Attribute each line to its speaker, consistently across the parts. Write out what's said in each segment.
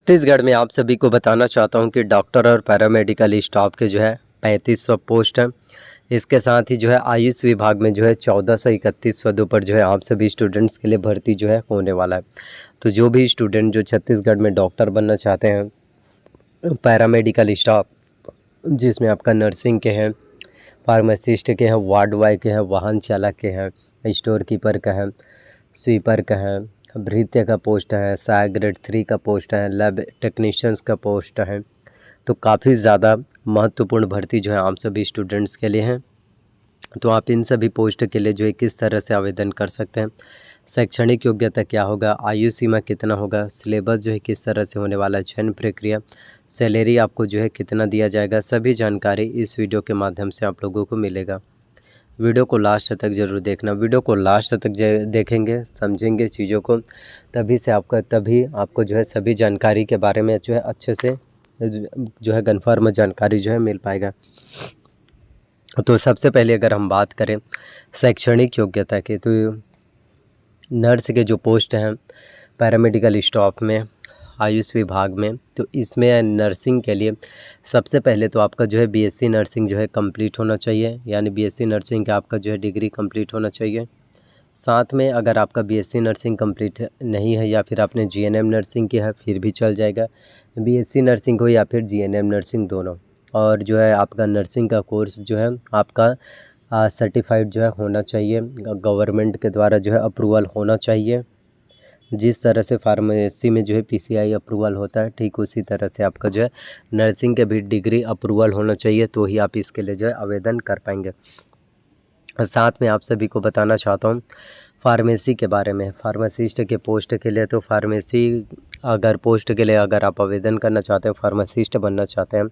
Speaker 1: छत्तीसगढ़ में आप सभी को बताना चाहता हूं कि डॉक्टर और पैरामेडिकल स्टाफ के जो है 3500 पोस्ट हैं। इसके साथ ही जो है आयुष विभाग में जो है 1431 पदों पर जो है आप सभी स्टूडेंट्स के लिए भर्ती जो है होने वाला है। तो जो भी स्टूडेंट जो छत्तीसगढ़ में डॉक्टर बनना चाहते हैं, पैरामेडिकल स्टाफ जिसमें आपका नर्सिंग के हैं, फार्मासिस्ट के हैं, वार्ड बॉय के हैं, वाहन चालक के हैं, स्टोर कीपर का है, स्वीपर का है, भृत्य का पोस्ट है, सहायक ग्रेड 3 का पोस्ट है, लैब टेक्नीशियंस का पोस्ट है। तो काफ़ी ज़्यादा महत्वपूर्ण भर्ती जो है आप सभी स्टूडेंट्स के लिए हैं। तो आप इन सभी पोस्ट के लिए जो है किस तरह से आवेदन कर सकते हैं, शैक्षणिक योग्यता क्या होगा, आयु सीमा कितना होगा, सिलेबस जो है किस तरह से होने वाला है, चयन प्रक्रिया, सैलरी आपको जो है कितना दिया जाएगा, सभी जानकारी इस वीडियो के माध्यम से आप लोगों को मिलेगा। वीडियो को लास्ट तक ज़रूर देखना। वीडियो को लास्ट तक देखेंगे, समझेंगे चीज़ों को, तभी आपको जो है सभी जानकारी के बारे में जो है अच्छे से जो है कन्फर्म जानकारी जो है मिल पाएगा। तो सबसे पहले अगर हम बात करें शैक्षणिक योग्यता की, तो नर्स के जो पोस्ट हैं पैरामेडिकल स्टाफ में, आयुष विभाग में, तो इसमें नर्सिंग के लिए सबसे पहले तो आपका जो है बीएससी नर्सिंग जो है कंप्लीट होना चाहिए, यानी बीएससी नर्सिंग का आपका जो है डिग्री कंप्लीट होना चाहिए। साथ में अगर आपका बीएससी नर्सिंग कंप्लीट नहीं है या फिर आपने जीएनएम नर्सिंग किया है फिर भी चल जाएगा, बीएससी नर्सिंग हो या फिर जीएनएम नर्सिंग दोनों। और जो है आपका नर्सिंग का कोर्स जो है आपका सर्टिफाइड जो है होना चाहिए, गवर्नमेंट के द्वारा जो है अप्रूवल होना चाहिए। जिस तरह से फार्मेसी में जो है पीसीआई अप्रूवल होता है, ठीक उसी तरह से आपका जो है नर्सिंग के भी डिग्री अप्रूवल होना चाहिए, तो ही आप इसके लिए जो है आवेदन कर पाएंगे। साथ में आप सभी को बताना चाहता हूँ फार्मेसी के बारे में, फार्मासिस्ट के पोस्ट के लिए। तो फार्मेसी अगर पोस्ट के लिए अगर आप आवेदन करना चाहते हैं, फार्मासिस्ट बनना चाहते हैं,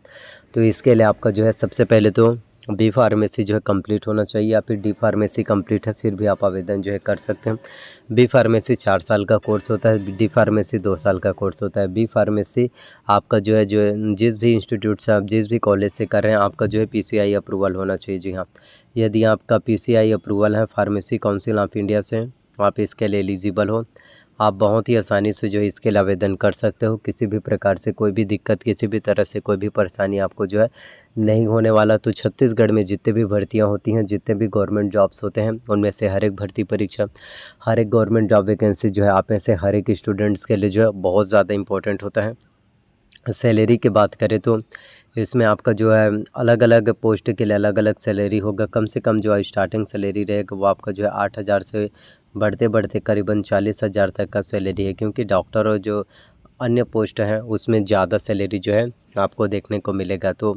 Speaker 1: तो इसके लिए आपका जो है सबसे पहले तो बी फार्मेसी जो है कंप्लीट होना चाहिए, या फिर डी फार्मेसी कंप्लीट है फिर भी आप आवेदन जो है कर सकते हैं। बी फार्मेसी 4 साल का कोर्स होता है, डी फार्मेसी 2 साल का कोर्स होता है। बी फार्मेसी आपका जो है जिस भी इंस्टीट्यूट से आप जिस भी कॉलेज से कर रहे हैं, आपका जो है पीसीआई अप्रूवल होना चाहिए। जी हाँ, यदि आपका पीसीआई अप्रूवल है फार्मेसी काउंसिल ऑफ इंडिया से, आप इसके लिए एलिजिबल हो, आप बहुत ही आसानी से जो है इसके लिए आवेदन कर सकते हो। किसी भी प्रकार से कोई भी दिक्कत, किसी भी तरह से कोई भी परेशानी आपको जो है नहीं होने वाला। तो छत्तीसगढ़ में जितने भी भर्तियां होती हैं, जितने भी गवर्नमेंट जॉब्स होते हैं, उनमें से हर एक भर्ती परीक्षा, हर एक गवर्नमेंट जॉब वैकेंसी जो है आप में से हर एक स्टूडेंट्स के लिए जो है बहुत ज़्यादा इंपॉर्टेंट होता है। सैलरी की बात करें तो इसमें आपका जो है अलग अलग पोस्ट के लिए अलग अलग सैलरी होगा। कम से कम जो है स्टार्टिंग सैलरी रहेगा वो आपका जो है 8,000 से बढ़ते बढ़ते करीबन 40,000 तक का सैलरी है, क्योंकि डॉक्टर और जो अन्य पोस्ट हैं उसमें ज़्यादा सैलरी जो है आपको देखने को मिलेगा। तो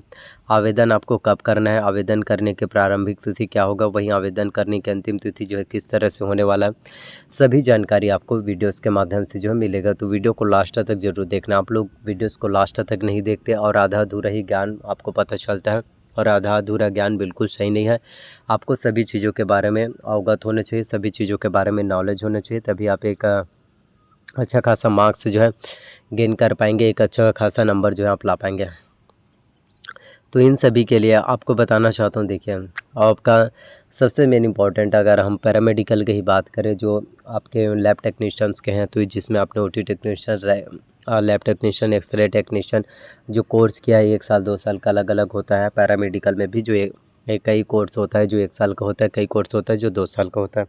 Speaker 1: आवेदन आपको कब करना है, आवेदन करने के प्रारंभिक तिथि क्या होगा, वहीं आवेदन करने की अंतिम तिथि जो है किस तरह से होने वाला है, सभी जानकारी आपको वीडियोस के माध्यम से जो है मिलेगा। तो वीडियो को लास्ट तक ज़रूर देखना। आप लोग वीडियोस को लास्ट तक नहीं देखते और आधा अधूरा ही ज्ञान आपको पता चलता है, और आधा अधूरा ज्ञान बिल्कुल सही नहीं है। आपको सभी चीज़ों के बारे में अवगत होना चाहिए, सभी चीज़ों के बारे में नॉलेज होना चाहिए, तभी आप एक अच्छा खासा मार्क्स जो है गेन कर पाएंगे, एक अच्छा खासा नंबर जो है आप ला पाएंगे। तो इन सभी के लिए आपको बताना चाहता हूँ, देखिए आपका सबसे मेन इम्पॉर्टेंट अगर हम पैरामेडिकल की ही बात करें, जो आपके लैब टेक्नीशियंस के हैं, तो जिसमें आपने OT technician, lab technician, x-ray technician जो कोर्स किया है 1 साल 2 साल का अलग अलग होता है। पैरामेडिकल में भी जो एक कई कोर्स होता है जो 1 साल का होता है, कई कोर्स होता है जो 2 साल का होता है।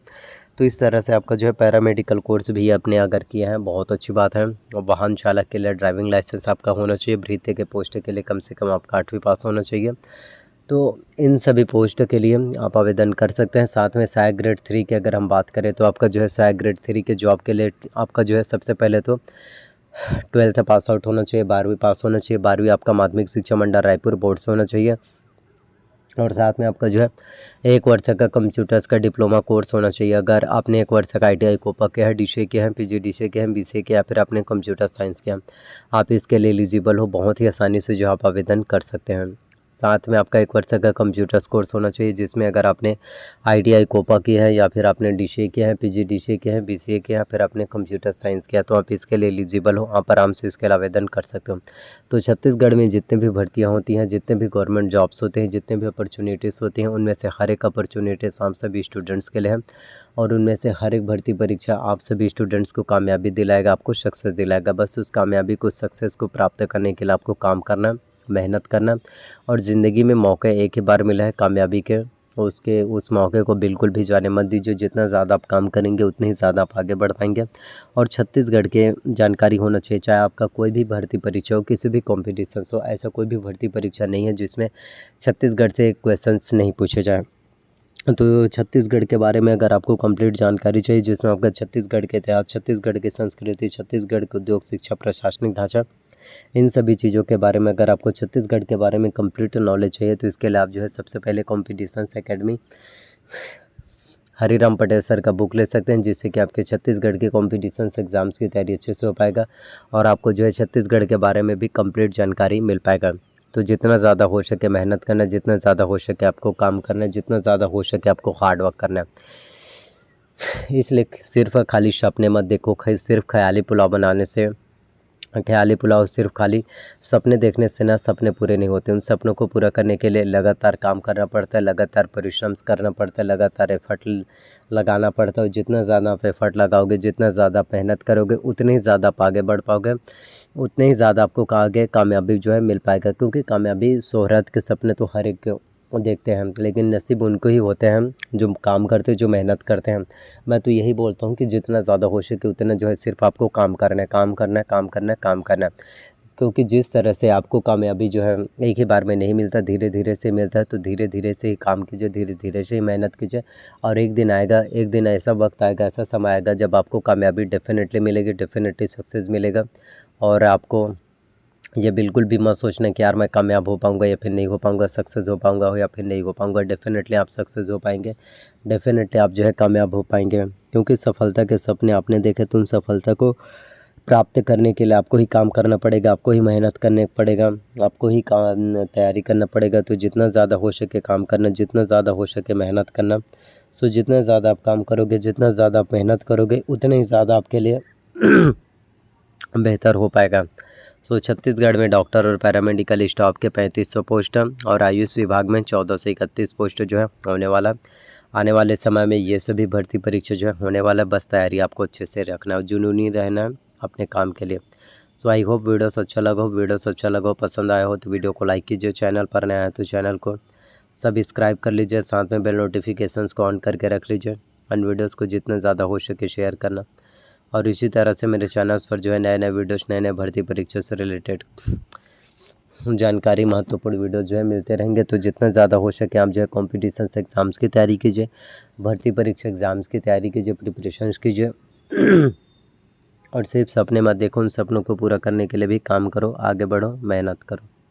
Speaker 1: तो इस तरह से आपका जो है पैरामेडिकल कोर्स भी आपने अगर किया है बहुत अच्छी बात है। और वाहन चालक के लिए ड्राइविंग लाइसेंस आपका होना चाहिए। भृत्य के पोस्ट के लिए कम से कम आपका 8वीं पास होना चाहिए। तो इन सभी पोस्ट के लिए आप आवेदन कर सकते हैं। साथ में सहायक ग्रेड 3 की अगर हम बात करें, तो आपका जो है सहायक ग्रेड 3 के जॉब के लिए आपका जो है सबसे पहले तो 12th पास आउट होना चाहिए, 12वीं पास होना चाहिए। 12वीं आपका माध्यमिक शिक्षा मंडल रायपुर बोर्ड से होना चाहिए। और साथ में आपका जो है 1 वर्ष का कंप्यूटर्स का डिप्लोमा कोर्स होना चाहिए। अगर आपने 1 वर्ष का ITI कोपा किया है, DCA किया है, PGDCA किया है, BCA किया, फिर आपने कंप्यूटर साइंस किया, आप इसके लिए एलिजिबल हो। बहुत ही आसानी से जो आप आवेदन कर सकते हैं। साथ में आपका 1 वर्ष का कंप्यूटर्स कोर्स होना चाहिए, जिसमें अगर आपने ITI कोपा की है या फिर आपने DCA किया है, PGDCA किया है, BCA किया है, फिर आपने कंप्यूटर साइंस किया, तो आप इसके लिए एलिजिबल हो, आप आराम से इसके लिए आवेदन कर सकते हो। तो छत्तीसगढ़ में जितने भी भर्तियाँ होती हैं, जितने भी गवर्नमेंट जॉब्स होते हैं, जितने भी अपॉर्चुनिटीज़ होती हैं, उनमें से हर एक अपॉर्चुनिटीज़ आप सभी स्टूडेंट्स के लिए है, और उनमें से हर एक भर्ती परीक्षा आप सभी स्टूडेंट्स को कामयाबी दिलाएगा, आपको सक्सेस दिलाएगा। बस उस कामयाबी को, सक्सेस को प्राप्त करने के लिए आपको काम करना, मेहनत करना, और ज़िंदगी में मौके एक ही बार मिला है कामयाबी के, उस मौके को बिल्कुल भी जाने मत दीजिए। जितना ज़्यादा आप काम करेंगे उतने ही ज़्यादा आप आगे बढ़ पाएंगे। और छत्तीसगढ़ के जानकारी होना चाहिए, चाहे आपका कोई भी भर्ती परीक्षा हो, किसी भी कॉम्पिटिशन हो, ऐसा कोई भी भर्ती परीक्षा नहीं है जिसमें छत्तीसगढ़ से क्वेश्चंस नहीं पूछे जाए। तो छत्तीसगढ़ के बारे में अगर आपको कंप्लीट जानकारी चाहिए, जिसमें आपका छत्तीसगढ़ के इतिहास, छत्तीसगढ़ की संस्कृति, छत्तीसगढ़ के उद्योग, शिक्षा, प्रशासनिक ढांचा, इन सभी चीज़ों के बारे में अगर आपको छत्तीसगढ़ के बारे में कंप्लीट नॉलेज चाहिए, तो इसके लिए आप जो है सबसे पहले competitions academy Hariram Patel sir का बुक ले सकते हैं, जिससे कि आपके छत्तीसगढ़ के कॉम्पिटिशन्स एग्ज़ाम्स की तैयारी अच्छे से हो पाएगा, और आपको जो है छत्तीसगढ़ के बारे में भी कंप्लीट जानकारी मिल पाएगा। तो जितना ज़्यादा हो सके मेहनत करना, जितना ज़्यादा हो सके आपको काम करना है, जितना ज़्यादा हो सके आपको हार्ड वर्क करना है। इसलिए सिर्फ खाली सपने मत देखो, सिर्फ ख्याली पुलाव बनाने से, ख्याली पुलाव सिर्फ खाली सपने देखने से ना सपने पूरे नहीं होते। उन सपनों को पूरा करने के लिए लगातार काम करना पड़ता है, लगातार परिश्रम करना पड़ता है, लगातार एफर्ट लगाना पड़ता है। जितना ज़्यादा आप एफर्ट लगाओगे, जितना ज़्यादा मेहनत करोगे, उतने ही ज़्यादा आप आगे बढ़ पाओगे, उतने ही ज़्यादा आपको आगे कामयाबी जो है मिल पाएगा। क्योंकि कामयाबी, शोहरत के सपने तो हर एक देखते हैं, लेकिन नसीब उनको ही होते हैं जो काम करते हैं, जो मेहनत करते हैं। मैं तो यही बोलता हूँ कि जितना ज़्यादा हो सके उतना जो है सिर्फ आपको काम करना है, काम करना है, काम करना है, काम करना है। क्योंकि जिस तरह से आपको कामयाबी जो है एक ही बार में नहीं मिलता, धीरे धीरे से मिलता है। तो धीरे धीरे से ही काम कीजिए, धीरे धीरे से ही मेहनत कीजिए, और एक दिन आएगा, एक दिन ऐसा वक्त आएगा, ऐसा समय आएगा जब आपको कामयाबी डेफिनेटली मिलेगी, डेफिनेटली सक्सेस मिलेगा। और आपको ये बिल्कुल भी मत सोचना कि यार मैं कामयाब हो पाऊँगा या फिर नहीं हो पाऊँगा, सक्सेस हो पाऊँगा या फिर नहीं हो पाऊँगा। डेफिनेटली आप सक्सेस हो पाएंगे, डेफिनेटली आप जो है कामयाब हो पाएंगे। क्योंकि सफलता के सपने आपने देखे, तो उन सफलता को प्राप्त करने के लिए आपको ही काम करना पड़ेगा, आपको ही मेहनत करने पड़ेगा, आपको ही तैयारी करना पड़ेगा। तो जितना ज़्यादा हो सके काम करना, जितना ज़्यादा हो सके मेहनत करना। सो जितना ज़्यादा आप काम करोगे, जितना ज़्यादा आप मेहनत करोगे, उतने ही ज़्यादा आपके लिए बेहतर हो पाएगा। सो छत्तीसगढ़ में डॉक्टर और पैरामेडिकल स्टाफ के 3500 पोस्ट हैं, और आयुष विभाग में 14 से 31 पोस्ट जो है होने वाला। आने वाले समय में ये सभी भर्ती परीक्षा जो है होने वाला। बस तैयारी आपको अच्छे से रखना है, जुनूनी रहना है अपने काम के लिए। सो आई होप वीडियोस अच्छा लगा हो, पसंद आया हो तो वीडियो को लाइक कीजिए, चैनल पर नया है तो चैनल को सब्सक्राइब कर लीजिए, साथ में बेल नोटिफिकेशंस को ऑन करके रख लीजिए, और वीडियोस को जितना ज़्यादा हो सके शेयर करना। और इसी तरह से मेरे चैनल्स पर जो है नए नए वीडियोस, नए नए भर्ती परीक्षा से रिलेटेड जानकारी, महत्वपूर्ण वीडियोस जो है मिलते रहेंगे। तो जितना ज़्यादा हो सके आप जो है कॉम्पिटिशन एग्ज़ाम्स की तैयारी कीजिए, भर्ती परीक्षा एग्ज़ाम्स की तैयारी कीजिए, प्रिपरेशंस कीजिए। और सिर्फ सपने मत देखो, उन सपनों को पूरा करने के लिए भी काम करो, आगे बढ़ो, मेहनत करो।